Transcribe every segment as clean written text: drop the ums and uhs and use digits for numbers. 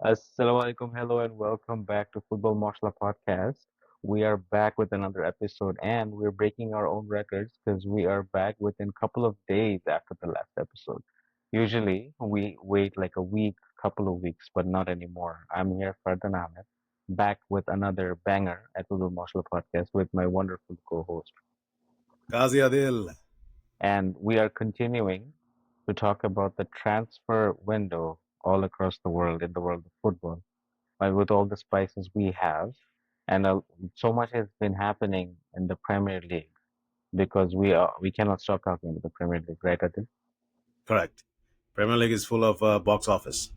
Assalamu alaikum, hello, and welcome back to Football Moshla Podcast. We are back with another episode, and we're breaking our own records because we are back within a couple of days after the last episode. Usually, we wait like a week, couple of weeks, but not anymore. I'm here, Fardan Ahmed, back with another banger at Football Moshla Podcast with my wonderful co-host, Qazi Adil. and we are continuing to talk about the transfer window all across the world in the world of football with all the spices we have. And so much has been happening in the Premier League because we cannot stop talking about the Premier League, right, Adil? Correct. Premier League is full of box office.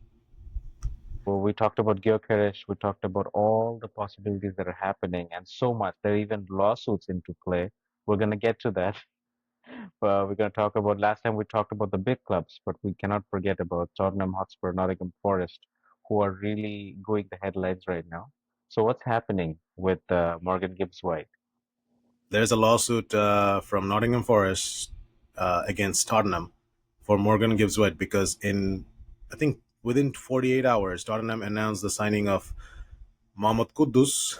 Well, we talked about Gyökeres, we talked about all the possibilities that are happening, and so much. There are even lawsuits into play. We're gonna get to that. We're gonna talk about last time we talked about the big clubs, but we cannot forget about Tottenham Hotspur, Nottingham Forest, who are really going the headlines right now. So what's happening with Morgan Gibbs-White? There's a lawsuit from Nottingham Forest against Tottenham for Morgan Gibbs-White because I think, within 48 hours, Tottenham announced the signing of Mohamed Kudus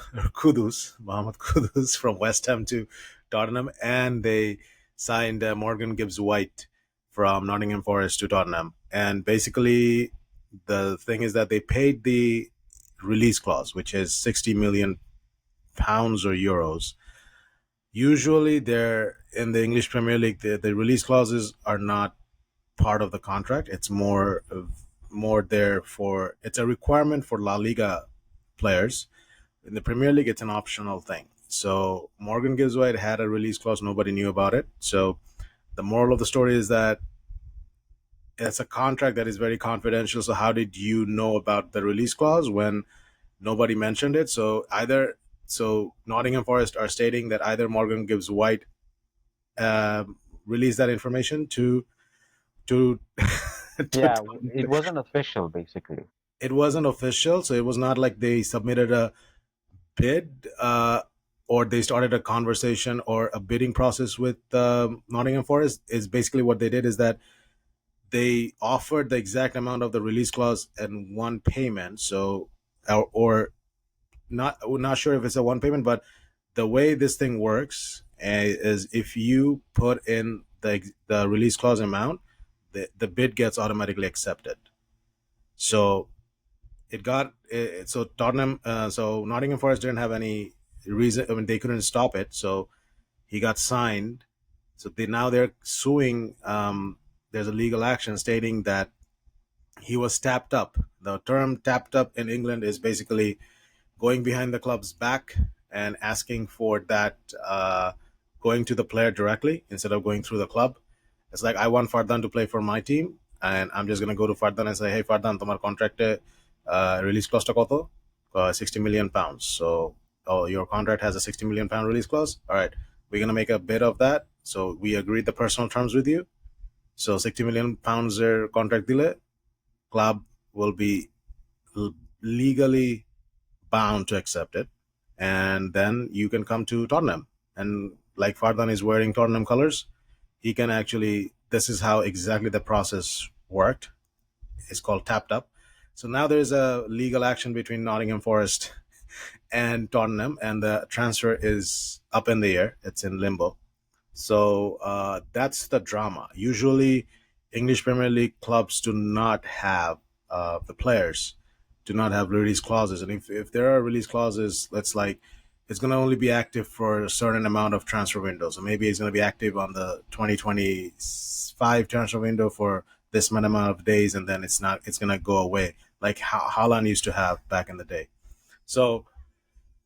from West Ham to Tottenham, and they signed Morgan Gibbs-White from Nottingham Forest to Tottenham. And basically, the thing is that they paid the release clause, which is 60 million pounds or euros. Usually, they're in the English Premier League. The release clauses are not part of the contract. It's more there for it's a requirement for La Liga players. In the Premier League, it's an optional thing. So Morgan Gibbs-White had a release clause. Nobody knew about it. So the moral of the story is that it's a contract that is very confidential. So how did you know about the release clause when nobody mentioned it? So Nottingham Forest are stating that either Morgan Gibbs-White uh, released that information to to Yeah, it wasn't official, basically. it wasn't official, so it was not like they submitted a bid or they started a conversation or a bidding process with Nottingham Forest. Is basically what they did is that they offered the exact amount of the release clause in one payment. So, or not, we're not sure if it's a one payment, but the way this thing works is if you put in the release clause amount, the bid gets automatically accepted. So so Tottenham, so Nottingham Forest didn't have any reason. I mean, they couldn't stop it. So he got signed. So they're suing. There's a legal action stating that he was tapped up. The term tapped up in England is basically going behind the club's back and asking for that, going to the player directly instead of going through the club. It's like, I want Fardan to play for my team, and I'm just gonna go to Fardan and say, "Hey, Fardan, tomar contract release clause ta koto? 60 million pounds. So, oh, your contract has a 60 million pound release clause. All right, we're gonna make a bid of that. So we agreed the personal terms with you. So 60 million pounds contract dile, club will be legally bound to accept it, and then you can come to Tottenham. And like Fardan is wearing Tottenham colors, he can actually. This is how exactly the process worked. It's called tapped up. So now there's a legal action between Nottingham Forest and Tottenham, and the transfer is up in the air. It's in limbo. So that's the drama. Usually, English Premier League clubs do not have the players do not have release clauses, and if there are release clauses, that's like it's going to only be active for a certain amount of transfer windows. So maybe it's going to be active on the 2025 transfer window for this amount of days, and then it's not. It's going to go away, like how Haaland used to have back in the day. So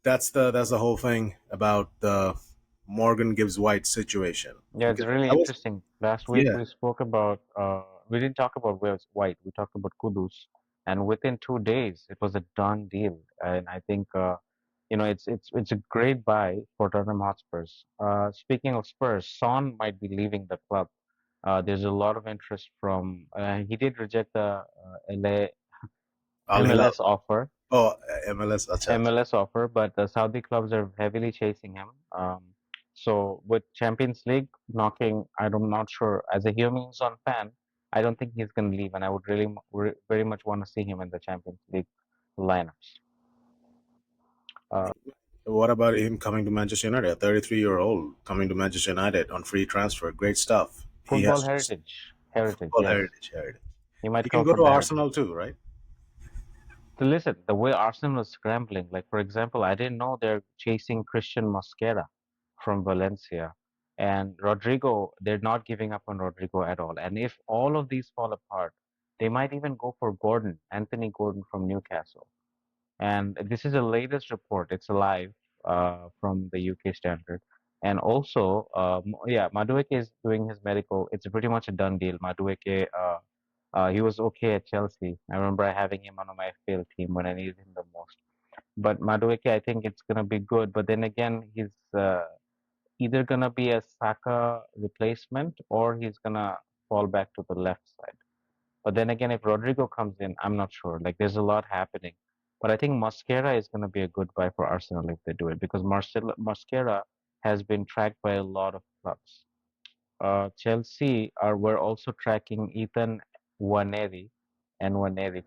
that's the whole thing about the Morgan Gibbs White situation. Yeah, it's Because really I was interesting. Last week yeah, we spoke about we didn't talk about Wales White. We talked about Kudus, and within 2 days it was a done deal. And I think it's a great buy for Tottenham Hotspurs. Speaking of Spurs, Son might be leaving the club. There's a lot of interest from. He did reject the Al Hilal. MLS offer, Oh, MLS. Acha, acha. MLS offer, but the Saudi clubs are heavily chasing him. So with Champions League knocking, I'm not sure. As a Heung-min Son fan, I don't think he's going to leave, and I would really very much want to see him in the Champions League. lineups. Uh, What about him coming to Manchester United? A 33-year-old coming to Manchester United on free transfer. Great stuff. He Football has just heritage, football yes. heritage. Heritage. He might He can come go from to the heritage. Arsenal too, right? So listen, the way Arsenal is scrambling, like for example, I didn't know they're chasing Christian Mosquera from Valencia. And Rodrigo, they're not giving up on Rodrigo at all. And if all of these fall apart, they might even go for Gordon, Anthony Gordon from Newcastle. And this is the latest report. It's live from the UK Standard. And also, yeah, Madueke is doing his medical. It's pretty much a done deal. Madueke, he was okay at Chelsea. I remember having him on my FPL team when I needed him the most. But Madueke, I think it's gonna be good. But then again, he's either gonna be a Saka replacement or he's gonna fall back to the left side. But then again, if Rodrigo comes in, I'm not sure. Like there's a lot happening. But I think Mosquera is going to be a good buy for Arsenal if they do it because Mosquera has been tracked by a lot of clubs. Chelsea are were also tracking Ethan Nwaneri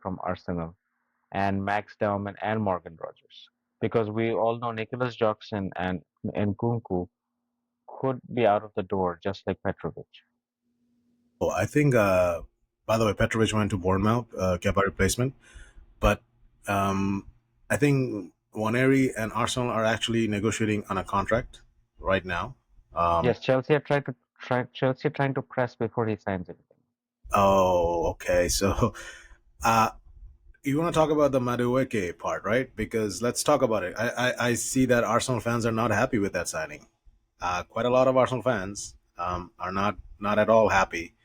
from Arsenal and Max Dowman and Morgan Rogers because we all know Nicholas Jackson and Kunku could be out of the door just like Petrovic. Oh, I think. By the way, Petrovic went to Bournemouth, Kepa replacement. But I think Waneri and Arsenal are actually negotiating on a contract right now. Um, Yes, Chelsea are trying to press before he signs anything. oh, okay. So uh, you want to talk about the Madueke part, right? Because let's talk about it. I see that Arsenal fans are not happy with that signing. Quite a lot of Arsenal fans are not at all happy.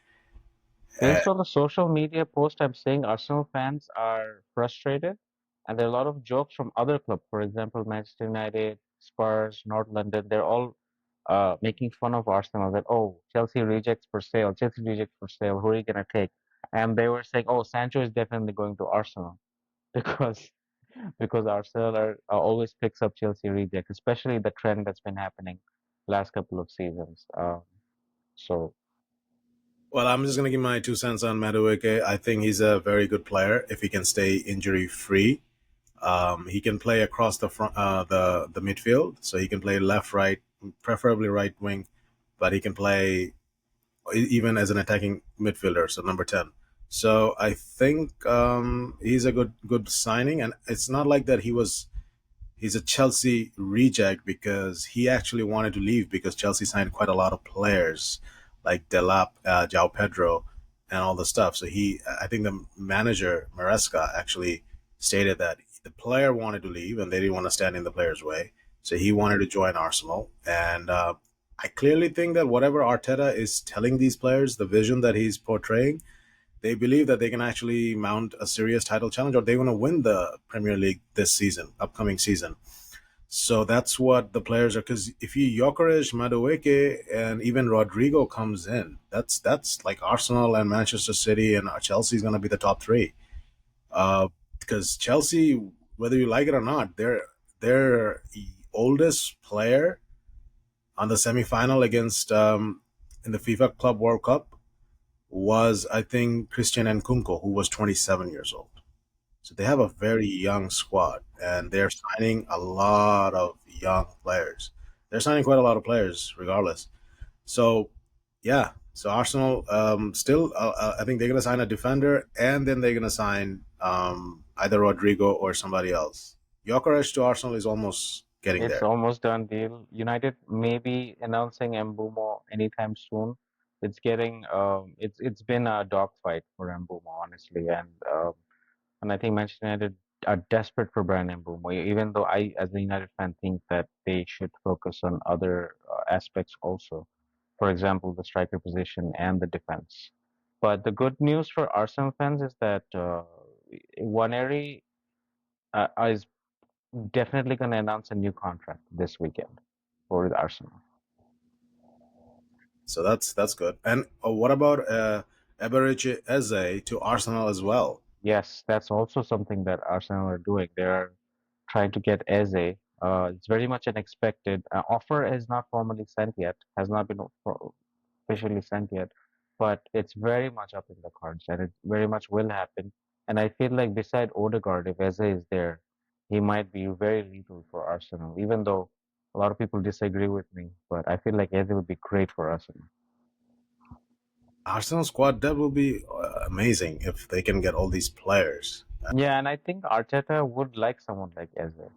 Uh, Based on the social media post, I'm saying Arsenal fans are frustrated, and there are a lot of jokes from other clubs. For example, Manchester United, Spurs, North London. They're all making fun of Arsenal. That oh, Chelsea rejects for sale. Chelsea rejects for sale. Who are you gonna take? And they were saying, oh, Sancho is definitely going to Arsenal because Arsenal always picks up Chelsea rejects, especially the trend that's been happening last couple of seasons. So well, I'm just going to give my 2 cents on Madueke. I think he's a very good player if he can stay injury free. He can play across the front, the midfield, so he can play left, right, preferably right wing, but he can play even as an attacking midfielder, so number 10. So I think he's a good signing, and it's not like that he's a Chelsea reject because he actually wanted to leave because Chelsea signed quite a lot of players like Delap, João Pedro, and all the stuff. So I think the manager Maresca actually stated that the player wanted to leave and they didn't want to stand in the player's way. So he wanted to join Arsenal, and I clearly think that whatever Arteta is telling these players, the vision that he's portraying, they believe that they can actually mount a serious title challenge or they want to win the Premier League this season, upcoming season. So that's what the players are. Because if you Jokeres, Madueke, and even Rodrigo comes in, that's like Arsenal and Manchester City and Chelsea is going to be the top three. Because Chelsea, whether you like it or not, their oldest player on the semi-final against in the FIFA Club World Cup was, I think, Christian Nkunku, who was 27 years old. So they have a very young squad, and they're signing a lot of young players. They're signing quite a lot of players, regardless. So, yeah. So Arsenal still, I think they're going to sign a defender, and then they're going to sign either Rodrigo or somebody else. Gyökeres to Arsenal is almost getting it's there. almost done deal. United may be announcing Mbumo anytime soon. It's been a dogfight for Mbumo, honestly, and I think Manchester United are desperate for Brian Mbumo. Even though I, as a United fan, think that they should focus on other aspects also. For example, the striker position and the defense. But the good news for Arsenal fans is that Waneri is definitely going to announce a new contract this weekend for Arsenal. So that's good. And what about Eberechi Eze to Arsenal as well? Yes, that's also something that Arsenal are doing. They're trying to get Eze. It's very much an expected offer is not formally sent yet, has not been officially sent yet, but it's very much up in the cards, and it very much will happen. And I feel like beside Odegaard, if Eze is there, he might be very lethal for Arsenal, even though a lot of people disagree with me. But I feel like Eze would be great for Arsenal. Arsenal squad that will be amazing if they can get all these players. Yeah, and I think Arteta would like someone like Eze.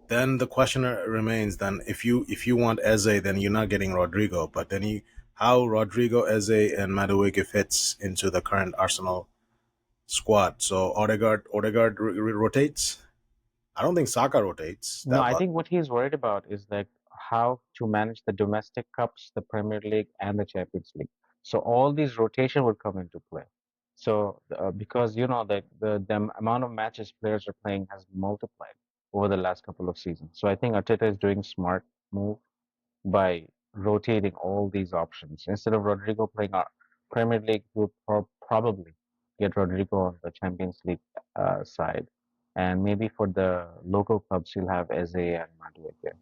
Then the question remains: then if you want Eze, then you're not getting Rodrigo. But then how Rodrigo, Eze, and Madueke fits into the current Arsenal squad? So Odegaard rotates. I don't think Saka rotates No, that I much. think what he's worried about is like how to manage the domestic cups, the Premier League, and the Champions League. So all these rotation would come into play. So because you know that the amount of matches players are playing has multiplied over the last couple of seasons. So I think Arteta is doing smart move by rotating all these options. Instead of Rodrigo playing our Premier League, we'll probably get Rodrigo on the Champions League side. And maybe for the local clubs, you'll have Eze and Madueke.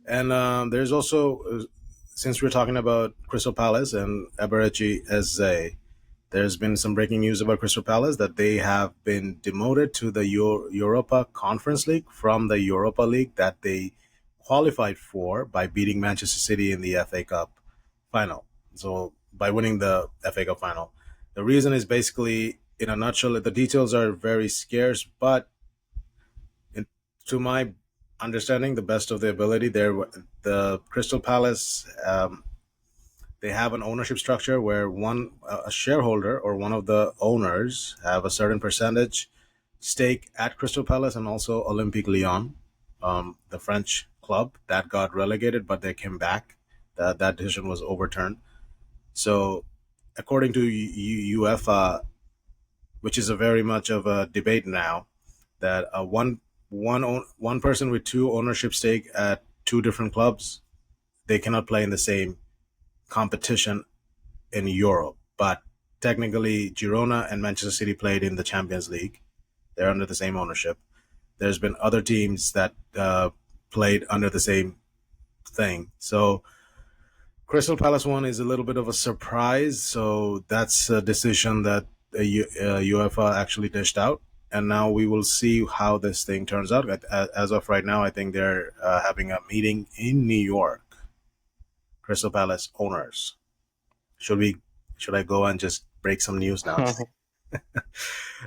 And there's also, since we're talking about Crystal Palace and Eberechi Eze, there's been some breaking news about Crystal Palace that they have been demoted to the Europa Conference League from the Europa League that they qualified for by beating Manchester City in the FA Cup final. So by winning the FA Cup final, the reason is basically, in a nutshell, the details are very scarce, but in, to my understanding, the best of the ability, there the Crystal Palace they have an ownership structure where one a shareholder or one of the owners have a certain percentage stake at Crystal Palace and also Olympique Lyon, the French club that got relegated, but they came back. That decision was overturned. So, according to UEFA, which is a very much of a debate now, that one person with two ownership stake at two different clubs, they cannot play in the same competition in Europe. But technically, Girona and Manchester City played in the Champions League. They're under the same ownership. There's been other teams that played under the same thing. So Crystal Palace one is a little bit of a surprise. So that's a decision that UEFA actually dished out. And now we will see how this thing turns out. As of right now, I think they're having a meeting in New York. Crystal Palace owners. Should we? Should I go and just break some news now?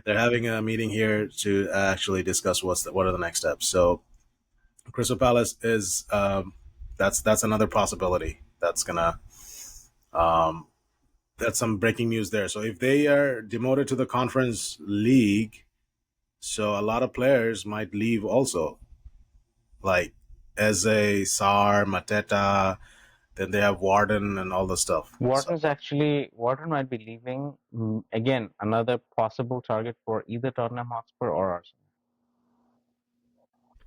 They're having a meeting here to actually discuss what are the next steps. So Crystal Palace is that's another possibility. Um, that's some breaking news there. So if they are demoted to the Conference League, so a lot of players might leave also, like Eze, Sar, Mateta. Then they have Warden and all the stuff. So Wharton might be leaving. Again, another possible target for either Tottenham Hotspur or Arsenal.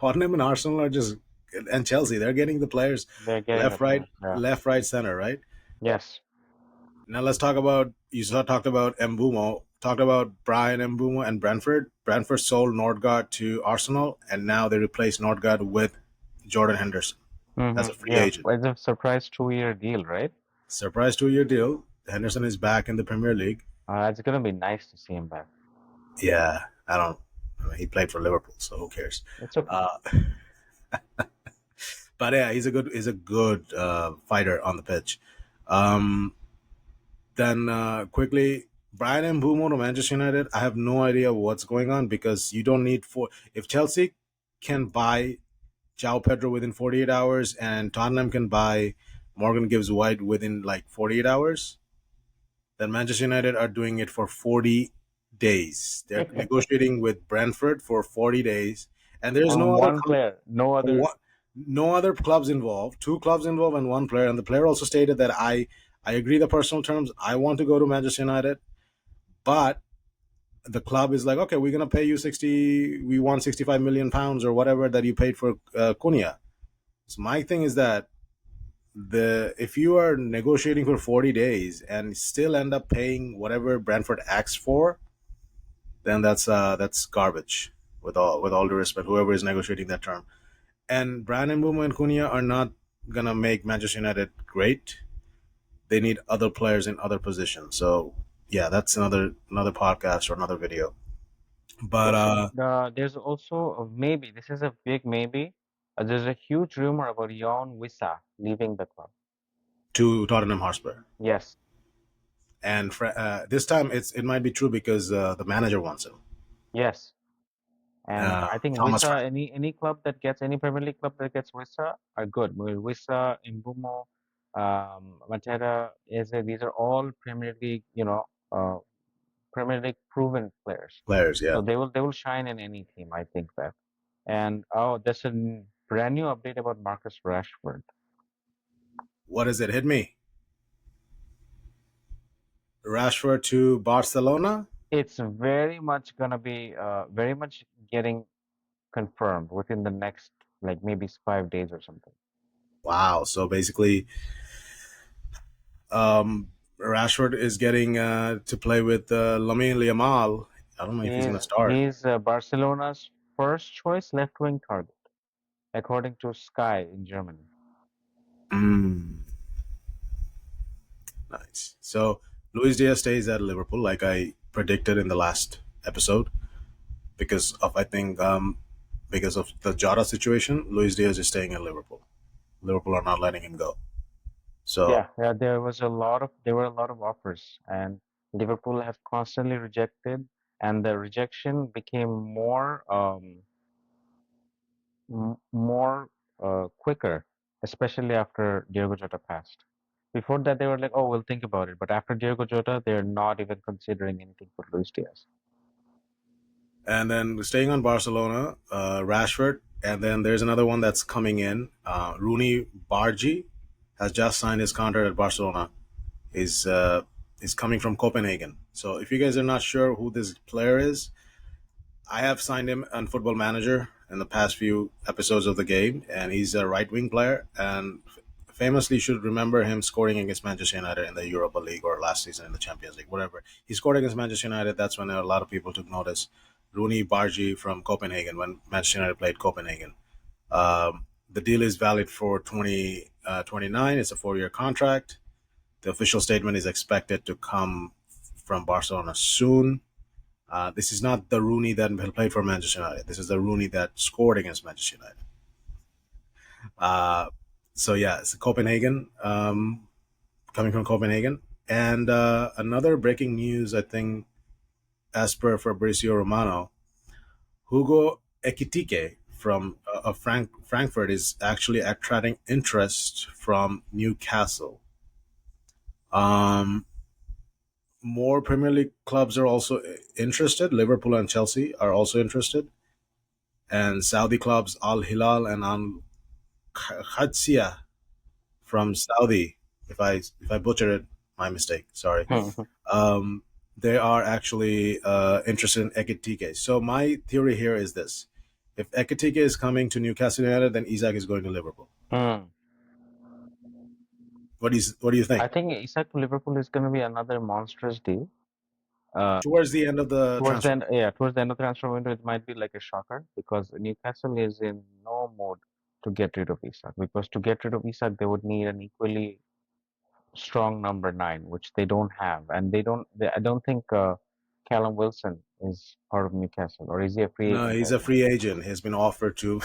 Tottenham and Arsenal are just and Chelsea. They're getting the players They're getting the players. Yeah. left, right, center, right? Yes. Now let's talk about talked about Mbumo, talked about Brian Mbumo and Brentford. Brentford sold Nordgaard to Arsenal, and now they replaced Nordgaard with Jordan Henderson as a free Yeah. agent. It's a surprise 2-year deal, right? Surprise 2 year deal. Henderson is back in the Premier League. It's gonna be nice to see him back. Yeah, I mean, he played for Liverpool, so who cares? It's okay. But yeah, he's a good fighter on the pitch. Um, Then quickly, Brian Mbumo to Manchester United. I have no idea what's going on because you don't need four. If Chelsea can buy João Pedro within 48 hours and Tottenham can buy Morgan Gibbs-White within like 48 hours, then Manchester United are doing it for 40 days. They're negotiating with Brentford for 40 days, and there's On no other one player, no other. no other clubs involved. Two clubs involved and one player. And the player also stated that I agree the personal terms. I want to go to Manchester United, but the club is like, okay, we're gonna pay you 60. We want 65 million pounds or whatever that you paid for Cunha. So my thing is that the if you are negotiating for 40 days and still end up paying whatever Brentford asks for, then that's garbage. With all due respect, whoever is negotiating that term. And Brandon Mbeumo and Cunha are not gonna make Manchester United great. They need other players in other positions. So yeah, that's another podcast or another video. But Also, there's also maybe this is a big maybe. There's a huge rumor about Jan Wissa leaving the club. to Tottenham Hotspur, Yes, and this time it might be true because the manager wants him. yes, and I think Thomas Wissa, Frank. any club that gets any Premier League club that gets Wissa are good. Wissa, Mbumo, Matera, Eze, these are all Premier League, uh, Premier League proven players. Players, yeah. So they will shine in any team, I think that. And oh, there's a brand new update about Marcus Rashford. What is it? Hit me. Rashford to Barcelona. It's very much gonna be very much getting confirmed within the next like maybe 5 days or something. Wow. So basically, um, Rashford is getting to play with Lamine Yamal. I don't know if he's going to He's start. he's Barcelona's first choice left wing target, according to Sky in Germany. Mm, nice. So Luis Diaz stays at Liverpool, like I predicted in the last episode, because of I think because of the Jota situation. Luis Diaz is staying at Liverpool. Liverpool are not letting him go. So Yeah, yeah, there were a lot of offers, and Liverpool have constantly rejected, and the rejection became more quicker, especially after Diego Jota passed. Before that, they were like, "Oh, we'll think about it," but after Diego Jota, they're not even considering anything for Luis Diaz. and then staying on Barcelona, Rashford, and then there's another one that's coming in. Rooney Bargi has just signed his contract at Barcelona. Is coming from Copenhagen. So if you guys are not sure who this player is, I have signed him on Football Manager in the past few episodes of the game, and he's a right wing player. And famously, should remember him scoring against Manchester United in the Europa League or last season in the Champions League, whatever. He scored against Manchester United. That's when a lot of people took notice. Rooney Bargi from Copenhagen when Manchester United played Copenhagen. The deal is valid for 2029. It's a 4 year contract. The official statement is expected to come from Barcelona soon. This is not the Rooney that played for Manchester United. This is the Rooney that scored against Manchester United. Uh, so yeah, it's Copenhagen, coming from Copenhagen. And another breaking news, I think, as per Fabrizio Romano, Hugo Ekitike from Frankfurt is actually attracting interest from Newcastle. Um, More Premier League clubs are also interested. Liverpool and Chelsea are also interested, and Saudi clubs Al Hilal and Al Qadsiya from Saudi. If I butcher it, my mistake. Sorry. Um, they are actually interested in Ekitike. So my theory here is this: if Ekitike is coming to Newcastle United, then Isak is going to Liverpool. Hmm. What do you I think? think Isak to Liverpool is going to be another monstrous deal. Uh, Towards the end of the towards the transfer, end, yeah, towards the end of the transfer window, it might be like a shocker because Newcastle is in no mood to get rid of Isak. Because to get rid of Isak, they would need an equally strong number nine, which they don't have, and they don't. I don't think Callum Wilson is part of Newcastle, or is he a free no, agent he's right a now? free agent. He's been offered to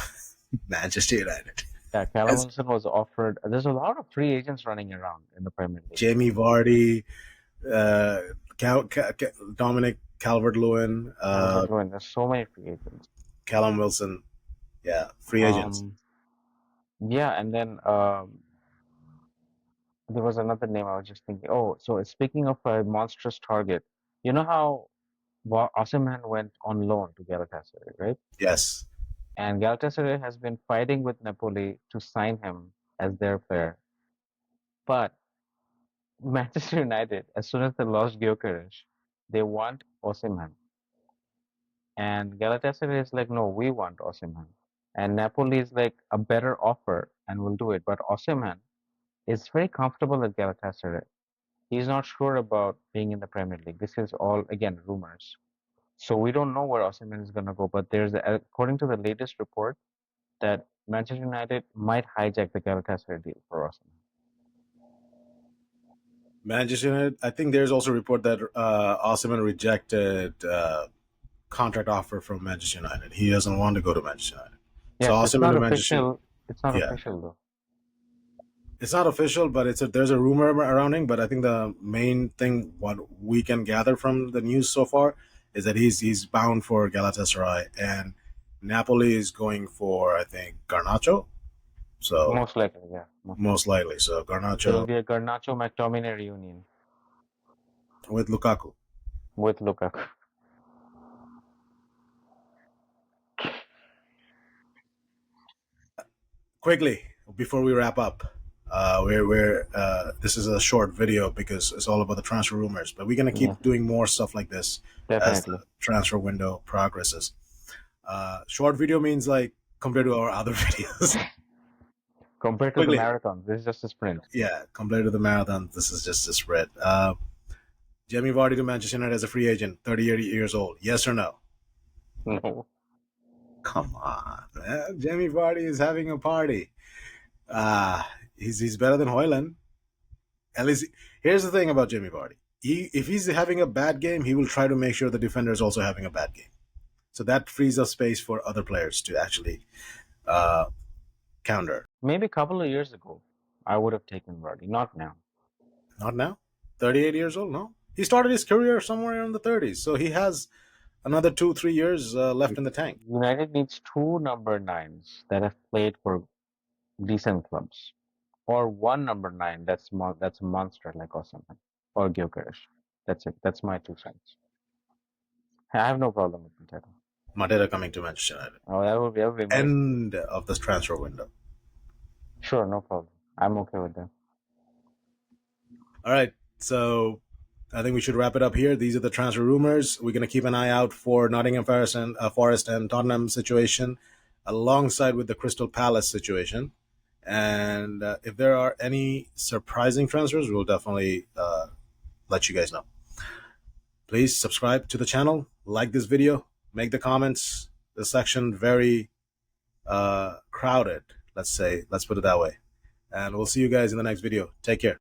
Manchester United. Yeah, Callum As Wilson was offered. There's a lot of free agents running around in the Premier League. Jamie Vardy, uh, Dominic Calvert-Lewin, Calvert-Lewin, there's so many free agents. Callum Wilson. Yeah, free agents. Um, yeah, and then there was another name I was just thinking. Oh, so speaking of a monstrous target, you know how Osimhen went on loan to Galatasaray, right? Yes. And Galatasaray has been fighting with Napoli to sign him as their player. But Manchester United, as soon as they lost Gyökeres, they want Osimhen. And Galatasaray is like, no, we want Osimhen. And Napoli is like a better offer and we'll do it. But Osimhen is very comfortable at Galatasaray. He's not sure about being in the Premier League. This is all, again, rumors. So we don't know where Osimhen is going to go. But according to the latest report, that Manchester United might hijack the Galatasaray deal for Osimhen. Manchester United. I think there's also a report that Oseman rejected contract offer from Manchester United. He doesn't want to go to Manchester United. So Yes, it's Oseman not to Manchester. official. It's not Yeah, official though. it's not official, but there's a rumor around him. But I think the main thing what we can gather from the news so far is that he's bound for Galatasaray, and Napoli is going for, I think, Garnacho. So Most likely, yeah, most most likely. likely, so There will Garnacho be a Garnacho McTominay reunion with Lukaku. with Lukaku. Quickly before we wrap up, we're this is a short video because it's all about the transfer rumors, but we're gonna Yeah, keep doing more stuff like this as the definitely. transfer window progresses. Short video means like compared to our other videos. Compared to the Quickly, marathon, this is just a sprint. yeah, compared to the marathon, this is just a spread. Jamie Vardy to Manchester United as a free agent, 38 years old. Yes or no? No. Come on, man. Jamie Vardy is having a party. He's better than Hoyland. At least here's the thing about Jamie Vardy. If he's having a bad game, he will try to make sure the defender is also having a bad game. So that frees up space for other players to actually uh, counter. Maybe a couple of years ago, I would have taken Vardy. Not now. Not now. 38 years old, no. He started his career somewhere in the 30s, so he has another 2-3 years left in the tank. United needs two number nines that have played for decent clubs, or one number nine that's a monster like Oseman or Gyökeres. That's it. That's my 2 cents. I have no problem with the title. Mateta coming to Manchester United. Oh, that would be amazing. End of this transfer window. Sure, no problem. I'm okay with that. All right, so I think we should wrap it up here. These are the transfer rumors. We're going to keep an eye out for Nottingham Forest and Tottenham situation, alongside with the Crystal Palace situation. And if there are any surprising transfers, we'll definitely let you guys know. Please subscribe to the channel, like this video, make the comments. The section very crowded. Let's put it that way. And we'll see you guys in the next video. Take care.